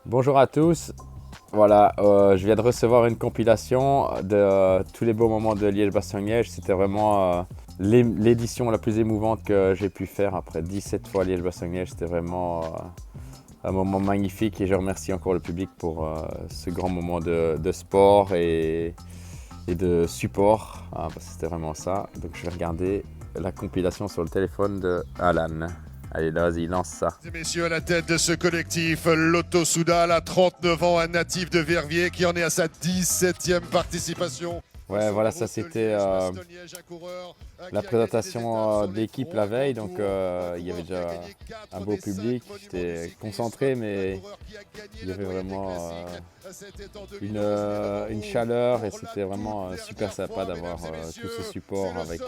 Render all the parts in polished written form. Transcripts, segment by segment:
Bonjour à tous. Voilà, je viens de recevoir une compilation de tous les beaux moments de Liège-Bastogne-Liège. C'était vraiment l'édition la plus émouvante que j'ai pu faire après 17 fois Liège-Bastogne-Liège. C'était vraiment un moment magnifique et je remercie encore le public pour ce grand moment de sport et de support. Parce que c'était vraiment ça. Donc je vais regarder la compilation sur le téléphone de Alan. Allez, vas-y, lance ça. Mesdames et messieurs, à la tête de ce collectif, Lotto Soudal a 39 ans, un natif de Verviers qui en est à sa 17e participation. Ouais, voilà, ça c'était la présentation d'équipe la veille, donc il y avait déjà un beau public, j'étais concentré, mais il y avait vraiment une chaleur et c'était vraiment super sympa d'avoir tout ce support avec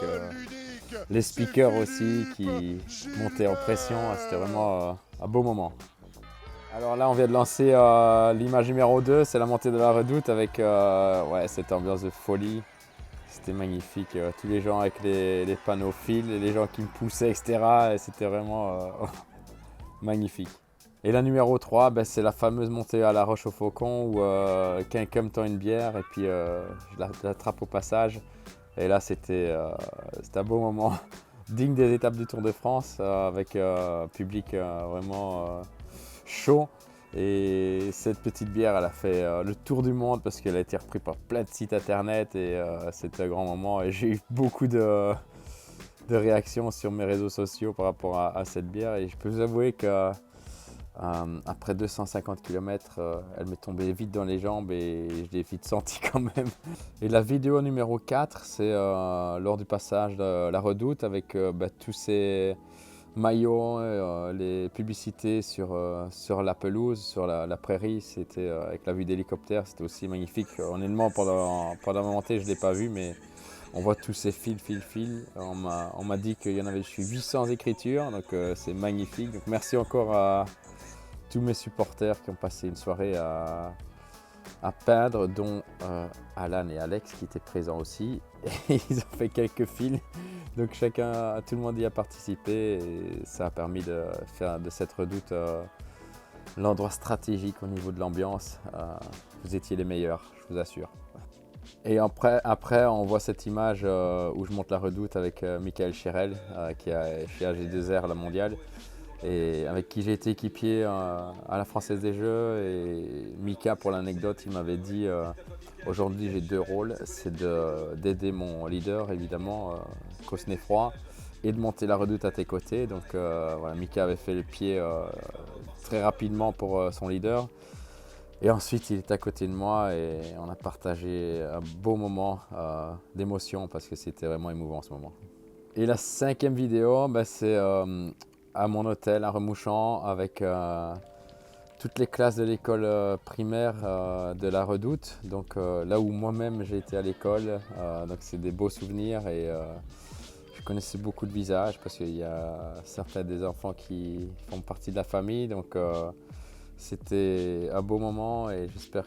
les speakers aussi qui montaient en pression, c'était vraiment un beau moment. Alors là, on vient de lancer l'image numéro 2, c'est la montée de la Redoute avec ouais, cette ambiance de folie. C'était magnifique, tous les gens avec les panneaux fils, et les gens qui me poussaient, etc. Et c'était vraiment magnifique. Et la numéro 3, ben, c'est la fameuse montée à la Roche au Faucon où quelqu'un me tend une bière et puis je l'attrape au passage. Et là, c'était un beau moment, digne des étapes du Tour de France, avec un public vraiment chaud. Et cette petite bière, elle a fait le tour du monde parce qu'elle a été reprise par plein de sites internet et c'était un grand moment. Et j'ai eu beaucoup de réactions sur mes réseaux sociaux par rapport à cette bière. Et je peux vous avouer que après 250 km, elle m'est tombée vite dans les jambes et je l'ai vite senti quand même. Et la vidéo numéro 4, c'est lors du passage de la Redoute avec tous ces maillots, les publicités sur la pelouse, sur la prairie, c'était avec la vue d'hélicoptère, c'était aussi magnifique. Honnêtement, pendant la montée, je ne l'ai pas vu, mais on voit tous ces fils. On m'a dit qu'il y en avait, je suis 800 écritures, donc c'est magnifique. Donc merci encore à tous mes supporters qui ont passé une soirée à peindre, dont Alan et Alex qui étaient présents aussi. Et ils ont fait quelques fils. Donc tout le monde y a participé et ça a permis de faire de cette Redoute l'endroit stratégique au niveau de l'ambiance. Vous étiez les meilleurs, je vous assure. Et après on voit cette image où je monte la Redoute avec Michael Chirel, qui est chez AG2R, la mondiale, et avec qui j'ai été équipier à la Française des Jeux. Et Mika, pour l'anecdote, il m'avait dit aujourd'hui j'ai 2 rôles, c'est d'aider mon leader évidemment, Cosnefroy, et de monter la Redoute à tes côtés. Donc voilà, Mika avait fait le pied très rapidement pour son leader. Et ensuite, il est à côté de moi et on a partagé un beau moment d'émotion parce que c'était vraiment émouvant ce moment. Et la 5e vidéo, c'est à mon hôtel à Remouchant avec toutes les classes de l'école primaire de la Redoute. Donc là où moi-même j'ai été à l'école, donc c'est des beaux souvenirs et je connaissais beaucoup de visages parce qu'il y a certains des enfants qui font partie de la famille. Donc c'était un beau moment et j'espère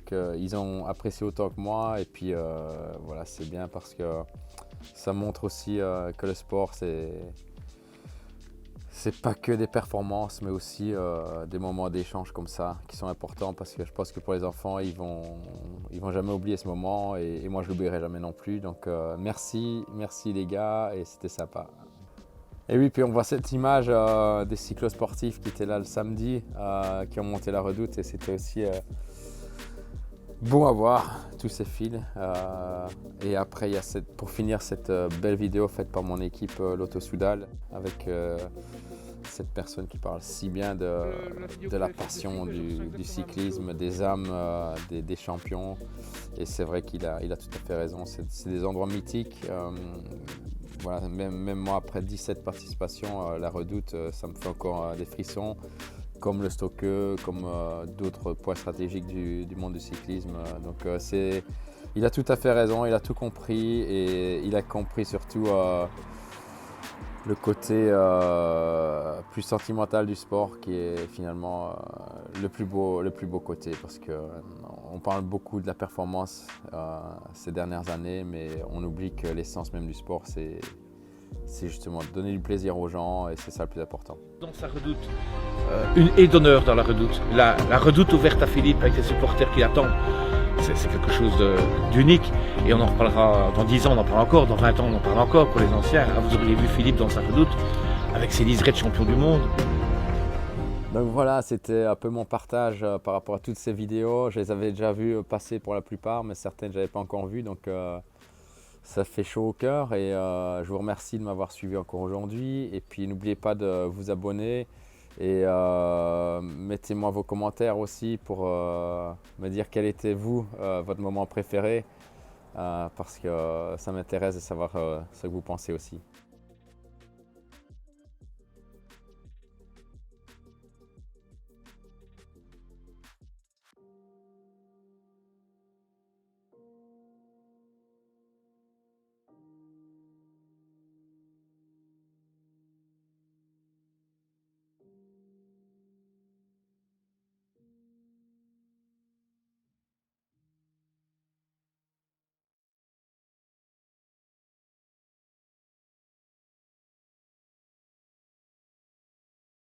qu'ils ont apprécié autant que moi. Et puis voilà, c'est bien parce que ça montre aussi que le sport, c'est pas que des performances, mais aussi des moments d'échange comme ça qui sont importants parce que je pense que pour les enfants, ils vont jamais oublier ce moment et moi je l'oublierai jamais non plus. Donc merci les gars et c'était sympa. Et oui, puis on voit cette image des cyclosportifs qui étaient là le samedi, qui ont monté la Redoute et c'était aussi beau à voir, tous ces fils. Et après, il y a pour finir cette belle vidéo faite par mon équipe Lotto Soudal avec cette personne qui parle si bien de la passion du cyclisme, des âmes des champions. Et c'est vrai qu'il a tout à fait raison, c'est des endroits mythiques. Voilà, même moi, après 17 participations, la Redoute, ça me fait encore des frissons, comme le Stokke, comme d'autres points stratégiques du monde du cyclisme. Donc il a tout à fait raison, il a tout compris et il a compris surtout le côté plus sentimental du sport qui est finalement le plus beau côté parce qu'on parle beaucoup de la performance ces dernières années, mais on oublie que l'essence même du sport, c'est justement donner du plaisir aux gens et c'est ça le plus important. Dans sa Redoute. une haie d'honneur dans la Redoute. La Redoute ouverte à Philippe avec les supporters qui l'attendent, c'est quelque chose d'unique. Et on en reparlera dans 10 ans, on en parle encore, dans 20 ans, on en parle encore pour les anciens. Vous auriez vu Philippe dans sa Redoute avec ses liserés de champion du monde. Donc voilà, c'était un peu mon partage par rapport à toutes ces vidéos. Je les avais déjà vues passer pour la plupart, mais certaines je n'avais pas encore vues. Donc ça fait chaud au cœur et je vous remercie de m'avoir suivi encore aujourd'hui. Et puis n'oubliez pas de vous abonner et mettez-moi vos commentaires aussi pour me dire quel était votre moment préféré parce que ça m'intéresse de savoir ce que vous pensez aussi.